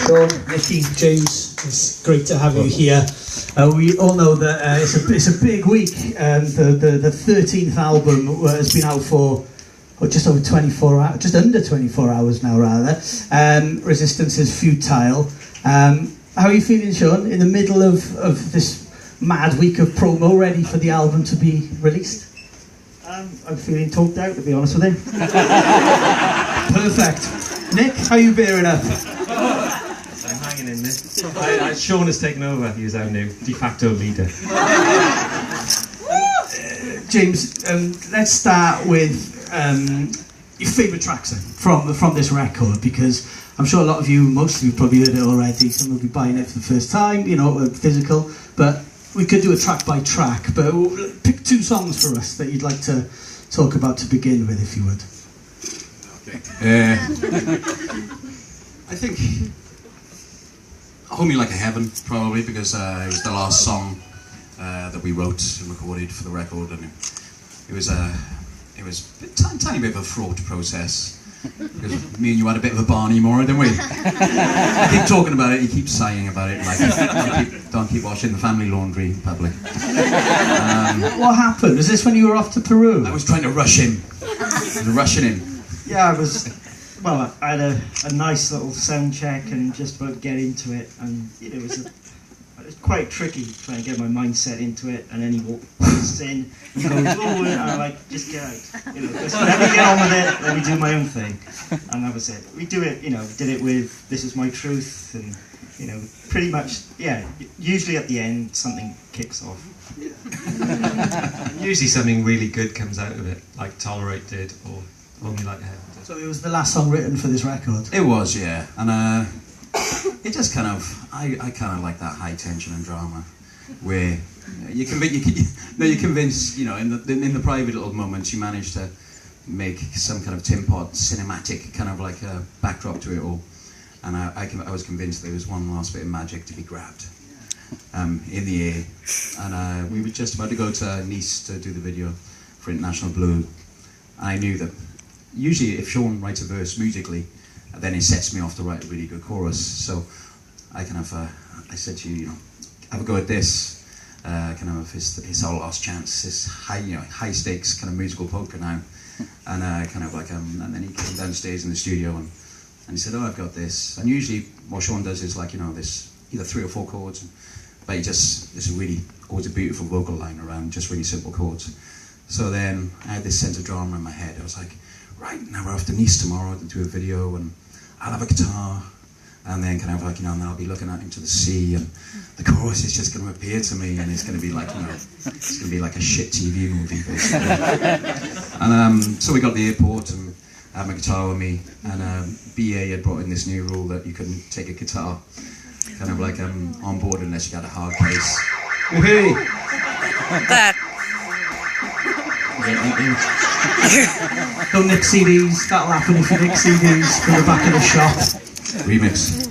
Sean, Nicky, James, it's great to have you here. We all know that it's a big week. The 13th album has been out for just over 24 hours, just under 24 hours now, rather. Resistance is Futile. How are you feeling, Sean, in the middle of this mad week of promo, ready for the album to be released? I'm feeling talked out, to be honest with you. Perfect. Nick, how are you bearing up? I'm hanging in there. Sean has taken over. He's our new de facto leader. James, let's start with your favourite tracks then, from this record, because I'm sure a lot of you, most of you probably heard it already. Some will be buying it for the first time, you know, physical, but we could do a track by track, but pick two songs for us that you'd like to talk about to begin with, if you would. Okay. I think Hold Me Like a Heaven, probably, because it was the last song that we wrote and recorded for the record, and it was a tiny bit of a fraught process. Because me and you had a bit of a Barney Mora, didn't we? You keep talking about it, you keep sighing about it, like don't keep washing the family laundry in public. What happened? Was this when you were off to Peru? I was trying to rush him. I was rushing him. Yeah, I had a nice little sound check and just about to get into it, and it was quite tricky trying to get my mindset into it, and then he walks in, he goes, oh, and I'm like, just get out, you know, just let me get on with it, let me do my own thing, and that was it. We did it with This Is My Truth, and, you know, pretty much, yeah, usually at the end, something kicks off. Usually something really good comes out of it, like Tolerate did, or Hold Me Like a Heaven did. So it was the last song written for this record? It was, yeah, and it just kind of, I kind of like that high tension and drama, where you're convinced, you know, in the private little moments, you manage to make some kind of Tim Pot cinematic kind of like a backdrop to it all, and I was convinced there was one last bit of magic to be grabbed in the air, and we were just about to go to Nice to do the video for International Blue, and I knew that usually if Sean writes a verse musically, then it sets me off to write a really good chorus. So I kind of, I said to you, have a go at this, kind of his our last chance, this high stakes kind of musical poker now, and kind of like, and then he came downstairs in the studio and he said, oh, I've got this. And usually what Sean does is like, you know, this either 3 or 4 chords, but there's always a beautiful vocal line around just really simple chords. So then I had this sense of drama in my head. I was like, right, now we're off to Nice tomorrow to do a video, and I'll have a guitar, and then kind of like, you know, and I'll be looking out into the sea, and the chorus is just going to appear to me, and it's going to be like, you know, it's going to be like a shit TV movie, basically. And so we got to the airport, and I had my guitar with me, and BA had brought in this new rule that you couldn't take a guitar, kind of like on board unless you had a hard case. Woohoo! Don't nick CDs, that'll happen if you nick CDs from the back of the shop. Remix.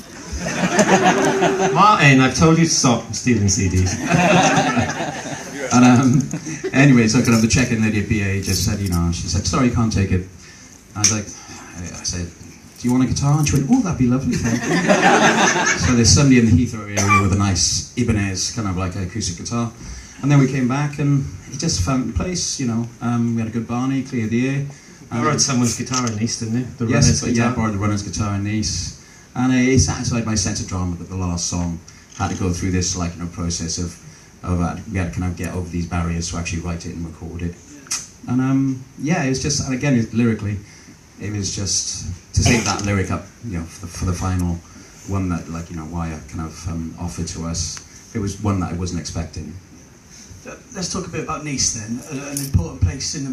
Martin, I've told you to stop stealing CDs. And anyway, so kind of the check-in lady at BA just said, you know, she said, sorry, can't take it. I was like, I said, do you want a guitar? And she went, oh, that'd be lovely, thank you. So there's somebody in the Heathrow area with a nice Ibanez, kind of like acoustic guitar. And then we came back and he just found the place, you know. We had a good Barney, cleared the air. Borrowed someone's guitar in Nice, didn't you? The yes, runner's guitar. Yeah, borrowed the runner's guitar in Nice. And it satisfied my sense of drama that the last song had to go through this, like, you know, process of we had to kind of get over these barriers to actually write it and record it. And yeah, it was just, and again, lyrically, it was just to save that lyric up, you know, for the final one that, like, you know, Wire kind of offered to us. It was one that I wasn't expecting. Let's talk a bit about Nice then, an important place in the